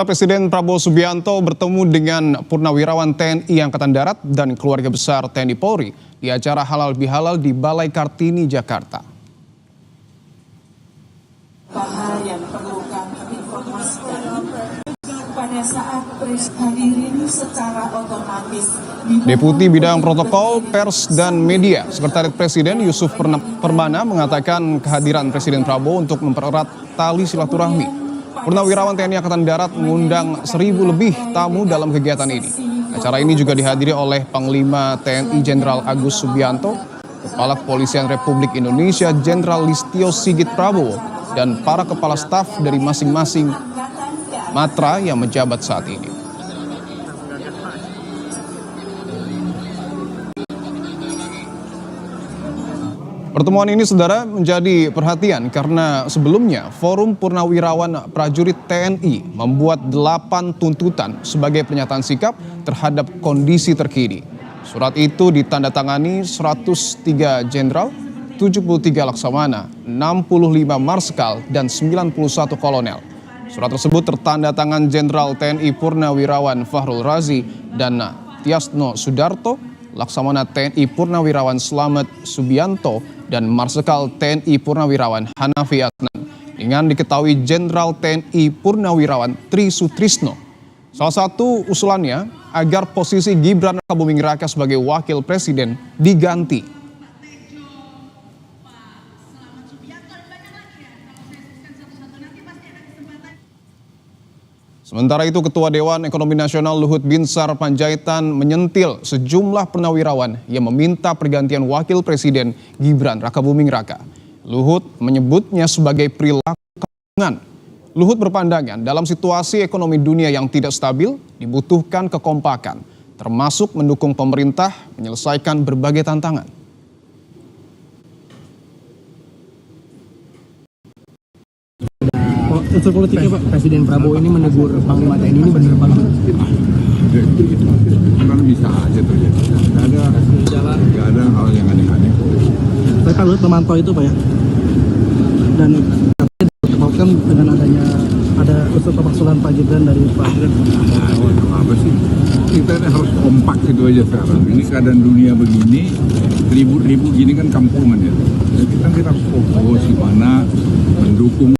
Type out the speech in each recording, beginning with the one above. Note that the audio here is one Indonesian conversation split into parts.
Presiden Prabowo Subianto bertemu dengan Purnawirawan TNI Angkatan Darat dan keluarga besar TNI Polri di acara Halal Bihalal di Balai Kartini, Jakarta. Yang perlu kami informasikan pada saat hadirin secara otomatis. Deputi Bidang Protokol, Pers, dan Media, Sekretariat Presiden Yusuf Permana mengatakan kehadiran Presiden Prabowo untuk mempererat tali silaturahmi. Purnawirawan TNI Angkatan Darat mengundang 1.000 lebih tamu dalam kegiatan ini. Acara ini juga dihadiri oleh Panglima TNI Jenderal Agus Subianto, Kepala Kepolisian Republik Indonesia Jenderal Listio Sigit Prabowo, dan para kepala staf dari masing-masing matra yang menjabat saat ini. Pertemuan ini, saudara, menjadi perhatian karena sebelumnya Forum Purnawirawan Prajurit TNI membuat 8 tuntutan sebagai pernyataan sikap terhadap kondisi terkini. Surat itu ditandatangani 103 jenderal, 73 laksamana, 65 marskal, dan 91 kolonel. Surat tersebut tertanda tangan Jenderal TNI Purnawirawan Fahrul Razi dan Tiasno Sudarto, Laksamana TNI Purnawirawan Slamet Subianto, dan Marsikal TNI Purnawirawan Hanafi Adnan, dengan diketahui Jenderal TNI Purnawirawan Tri Sutrisno. Salah satu usulannya agar posisi Gibran Rakabuming Raka sebagai wakil presiden diganti. Sementara itu, Ketua Dewan Ekonomi Nasional Luhut Binsar Panjaitan menyentil sejumlah purnawirawan yang meminta pergantian wakil presiden Gibran Rakabuming Raka. Luhut menyebutnya sebagai perilaku kepungan. Luhut berpandangan dalam situasi ekonomi dunia yang tidak stabil dibutuhkan kekompakan, termasuk mendukung pemerintah menyelesaikan berbagai tantangan. Unsur politiknya Pak, Presiden Prabowo ini menegur Panglima TNI ini benar Pak? Kan bisa aja terjadi. Nggak ada hal yang aneh-aneh. Saya Pak Luhut memantau itu Pak ya. Dan kan dengan adanya ada unsur pemaksulan Pak Gibran dari Pak Gibran. Apa sih? Kita harus kompak itu aja sekarang. Ini keadaan dunia begini, ribut-ribut gini kan kampungan ya. Jadi kita harus fokus di mana mendukung.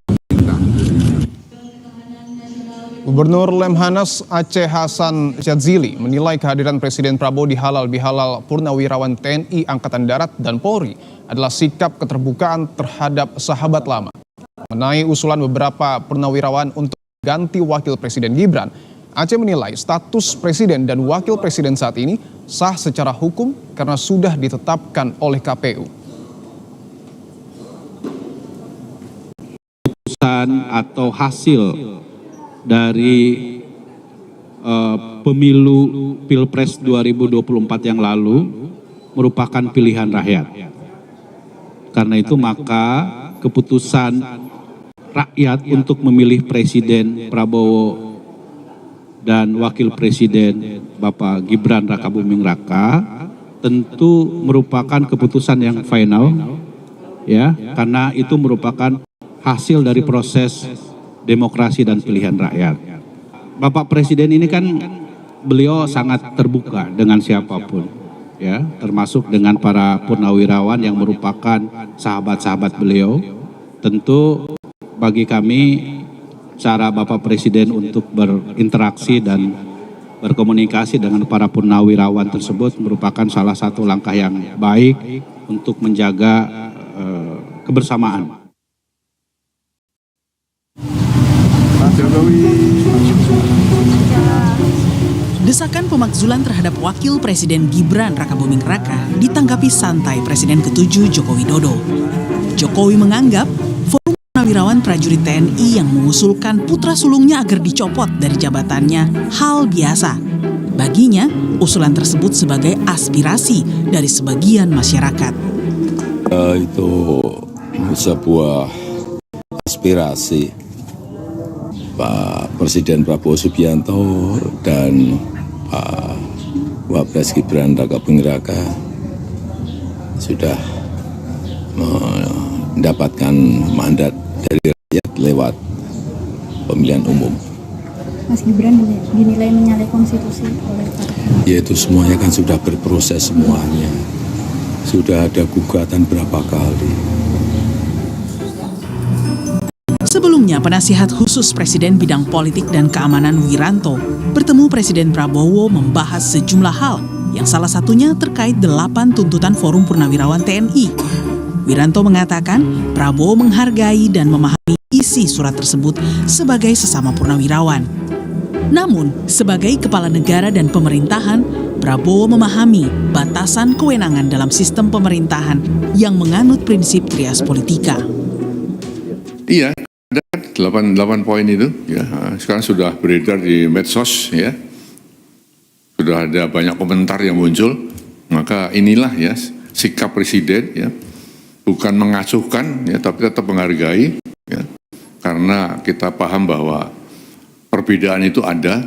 Gubernur Lemhanas Aceh Hasan Syadzili menilai kehadiran Presiden Prabowo di Halal Bihalal Purnawirawan TNI Angkatan Darat dan Polri adalah sikap keterbukaan terhadap sahabat lama. Mengenai usulan beberapa purnawirawan untuk ganti wakil presiden Gibran, Aceh menilai status presiden dan wakil presiden saat ini sah secara hukum karena sudah ditetapkan oleh KPU. Keputusan atau hasil dari pemilu Pilpres 2024 yang lalu merupakan pilihan rakyat. Karena itu maka keputusan rakyat untuk memilih Presiden Prabowo dan Wakil Presiden Bapak Gibran Rakabuming Raka tentu merupakan keputusan yang final, ya, karena itu merupakan hasil dari proses demokrasi dan pilihan rakyat. Bapak Presiden ini kan beliau sangat terbuka dengan siapapun, ya, termasuk dengan para purnawirawan yang merupakan sahabat-sahabat beliau. Tentu bagi kami cara Bapak Presiden untuk berinteraksi dan berkomunikasi dengan para purnawirawan tersebut merupakan salah satu langkah yang baik untuk menjaga kebersamaan. Desakan pemakzulan terhadap Wakil Presiden Gibran Rakabuming Raka ditanggapi santai Presiden ke-7 Joko Widodo. Jokowi menganggap Forum Purnawirawan Prajurit TNI yang mengusulkan putra sulungnya agar dicopot dari jabatannya hal biasa. Baginya, usulan tersebut sebagai aspirasi dari sebagian masyarakat. Itu sebuah aspirasi Pak Presiden Prabowo Subianto dan Pak Wapres Gibran Rakabuming Raka sudah mendapatkan mandat dari rakyat lewat pemilihan umum. Mas Gibran dinilai menyalahi konstitusi oleh para Ya itu semuanya kan sudah berproses semuanya. Sudah ada gugatan berapa kali. Sebelumnya, penasihat khusus Presiden bidang politik dan keamanan Wiranto bertemu Presiden Prabowo membahas sejumlah hal yang salah satunya terkait 8 tuntutan Forum Purnawirawan TNI. Wiranto mengatakan Prabowo menghargai dan memahami isi surat tersebut sebagai sesama purnawirawan. Namun, sebagai kepala negara dan pemerintahan, Prabowo memahami batasan kewenangan dalam sistem pemerintahan yang menganut prinsip trias politika. Iya, ada 8 poin itu ya. Sekarang sudah beredar di medsos ya. Sudah ada banyak komentar yang muncul. Maka inilah ya sikap presiden ya. Bukan mengacuhkan ya, tapi tetap menghargai ya. Karena kita paham bahwa perbedaan itu ada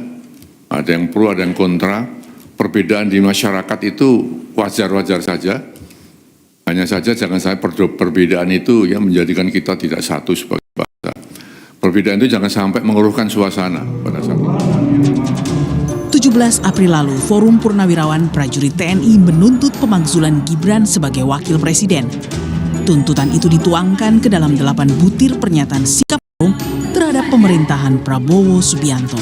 yang pro, ada yang kontra. Perbedaan di masyarakat itu wajar-wajar saja. Hanya saja jangan sampai perbedaan itu ya menjadikan kita tidak satu sebagai bangsa. Perbedaan itu jangan sampai mengeruhkan suasana pada saat itu. 17 April lalu, Forum Purnawirawan Prajurit TNI menuntut pemakzulan Gibran sebagai wakil presiden. Tuntutan itu dituangkan ke dalam 8 butir pernyataan sikap forum terhadap pemerintahan Prabowo Subianto.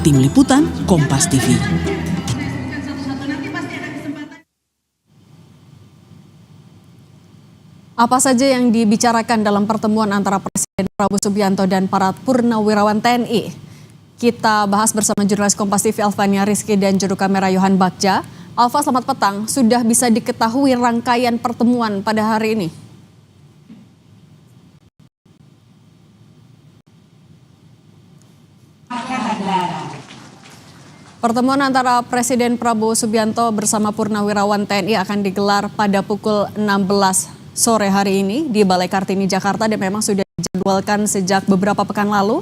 Tim Liputan, Kompas TV. Apa saja yang dibicarakan dalam pertemuan antara Presiden Prabowo Subianto dan para purnawirawan TNI? Kita bahas bersama jurnalis Kompas TV Alvania Rizky dan juru kamera Yohan Bagja. Alva, selamat petang. Sudah bisa diketahui rangkaian pertemuan pada hari ini? Pertemuan antara Presiden Prabowo Subianto bersama purnawirawan TNI akan digelar pada pukul 16 sore hari ini di Balai Kartini, Jakarta, dan memang sudah dijadwalkan sejak beberapa pekan lalu.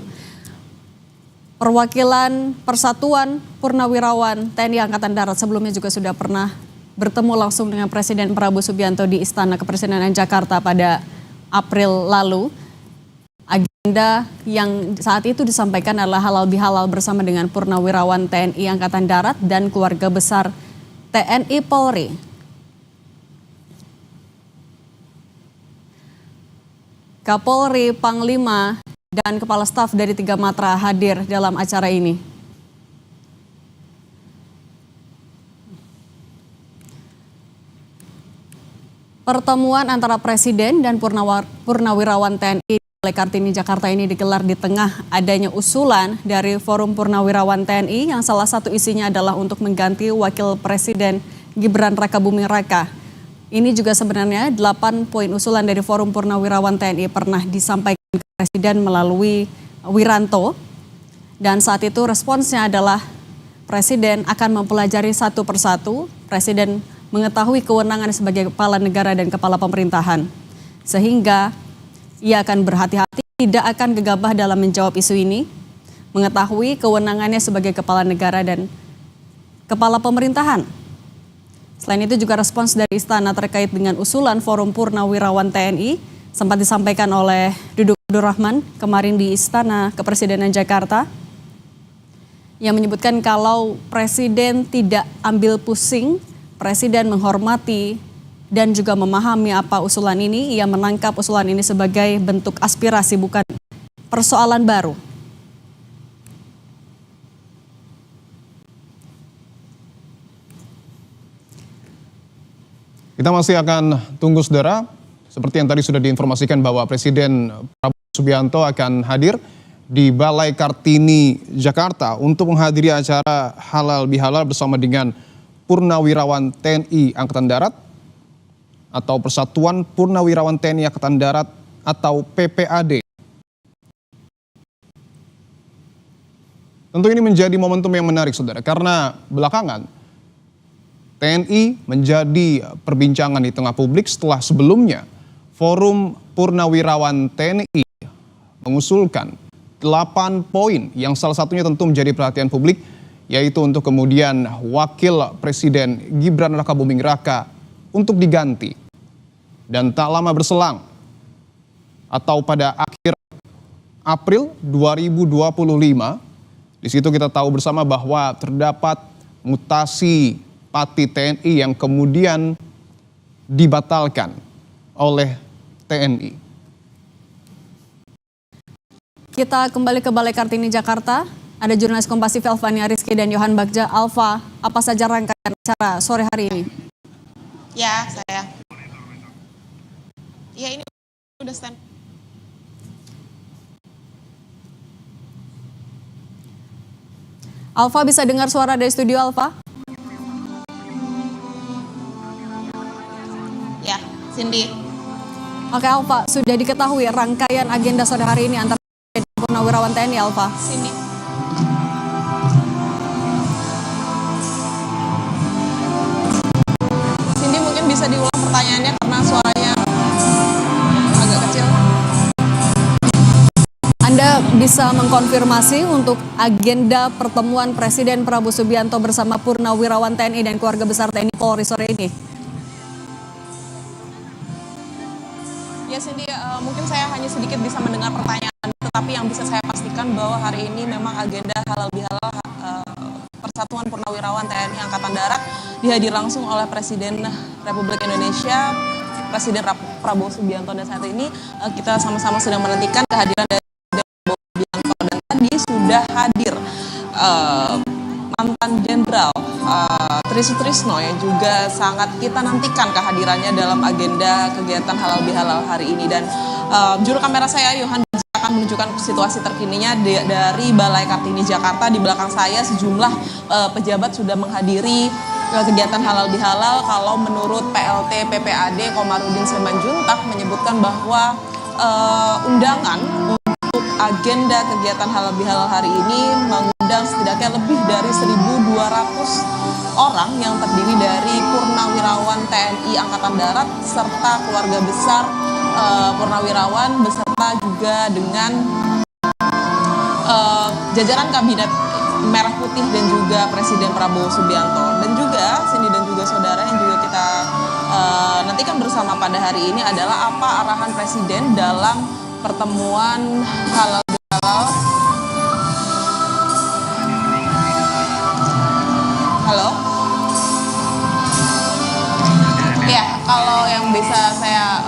Perwakilan Persatuan Purnawirawan TNI Angkatan Darat sebelumnya juga sudah pernah bertemu langsung dengan Presiden Prabowo Subianto di Istana Kepresidenan Jakarta pada April lalu. Agenda yang saat itu disampaikan adalah halal bihalal bersama dengan Purnawirawan TNI Angkatan Darat dan keluarga besar TNI Polri. Kapolri, Panglima, dan Kepala Staf dari 3 Matra hadir dalam acara ini. Pertemuan antara Presiden dan Purnawirawan TNI di Balai Kartini, Jakarta ini digelar di tengah adanya usulan dari Forum Purnawirawan TNI yang salah satu isinya adalah untuk mengganti Wakil Presiden Gibran Rakabuming Raka. Ini juga sebenarnya 8 poin usulan dari Forum Purnawirawan TNI pernah disampaikan ke Presiden melalui Wiranto. Dan saat itu responsnya adalah Presiden akan mempelajari satu persatu. Presiden mengetahui kewenangan sebagai kepala negara dan kepala pemerintahan. Sehingga ia akan berhati-hati, tidak akan gegabah dalam menjawab isu ini. Mengetahui kewenangannya sebagai kepala negara dan kepala pemerintahan. Selain itu juga respons dari Istana terkait dengan usulan Forum Purnawirawan TNI sempat disampaikan oleh Duduk Abdul Rahman kemarin di Istana Kepresidenan Jakarta yang menyebutkan kalau Presiden tidak ambil pusing, Presiden menghormati dan juga memahami apa usulan ini, ia menangkap usulan ini sebagai bentuk aspirasi bukan persoalan baru. Kita masih akan tunggu, saudara. Seperti yang tadi sudah diinformasikan bahwa Presiden Prabowo Subianto akan hadir di Balai Kartini, Jakarta untuk menghadiri acara halal bihalal bersama dengan Purnawirawan TNI Angkatan Darat atau Persatuan Purnawirawan TNI Angkatan Darat atau PPAD. Tentu ini menjadi momentum yang menarik, saudara, karena belakangan TNI menjadi perbincangan di tengah publik setelah sebelumnya Forum Purnawirawan TNI mengusulkan 8 poin yang salah satunya tentu menjadi perhatian publik, yaitu untuk kemudian Wakil Presiden Gibran Rakabuming Raka untuk diganti. Dan tak lama berselang atau pada akhir April 2025, Di situ kita tahu bersama bahwa terdapat mutasi Pati TNI yang kemudian dibatalkan oleh TNI. Kita kembali ke Balai Kartini Jakarta. Ada jurnalis Kompas TV Alfania Rizky dan Yohan Bagja. Alfa, apa saja rangkaian acara sore hari ini? Ya, saya. Ya, ini udah stand. Alfa, bisa dengar suara dari studio, Alfa? Ya, Cindy. Oke, Alfa, sudah diketahui rangkaian agenda sore hari ini antara Purnawirawan TNI, Alfa? Cindy. Cindy, mungkin bisa diulang pertanyaannya karena suaranya agak kecil. Anda bisa mengkonfirmasi untuk agenda pertemuan Presiden Prabowo Subianto bersama Purnawirawan TNI dan keluarga besar TNI Polri sore ini? Ya, Cindy, mungkin saya hanya sedikit bisa mendengar pertanyaan, tetapi yang bisa saya pastikan bahwa hari ini memang agenda halal bihalal Persatuan Purnawirawan TNI Angkatan Darat dihadir langsung oleh Presiden Republik Indonesia, Presiden Prabowo Subianto, dan saat ini kita sama-sama sedang menantikan kehadiran dari Prabowo Subianto, dan tadi sudah hadir mantan Jenderal Trisno yang juga sangat kita nantikan kehadirannya dalam agenda kegiatan halal bihalal hari ini. Dan juru kamera saya Yohan akan menunjukkan situasi terkininya dari Balai Kartini Jakarta. Di belakang saya sejumlah pejabat sudah menghadiri kegiatan halal bihalal. Kalau menurut PLT PPAD Komarudin Simanjuntak menyebutkan bahwa undangan untuk agenda kegiatan halal bihalal hari ini mengundang setidaknya lebih dari 1.200 orang yang terdiri dari Purnawirawan TNI Angkatan Darat serta keluarga besar Purnawirawan beserta juga dengan jajaran kabinet Merah Putih dan juga Presiden Prabowo Subianto. Dan juga Cindy dan juga saudara yang juga kita nantikan bersama pada hari ini adalah apa arahan Presiden dalam pertemuan halal bihalal. Halo? Ya, kalau yang bisa saya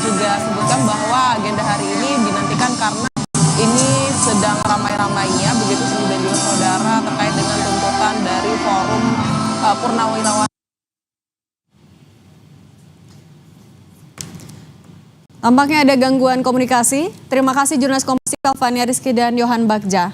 juga sebutkan bahwa agenda hari ini dinantikan karena ini sedang ramai-ramainya begitu Cindy dan juga saudara terkait dengan tuntutan dari Forum Purnawirawan. Tampaknya ada gangguan komunikasi. Terima kasih jurnalis Kompas TV Alfania Rizky dan Yohan Bagja.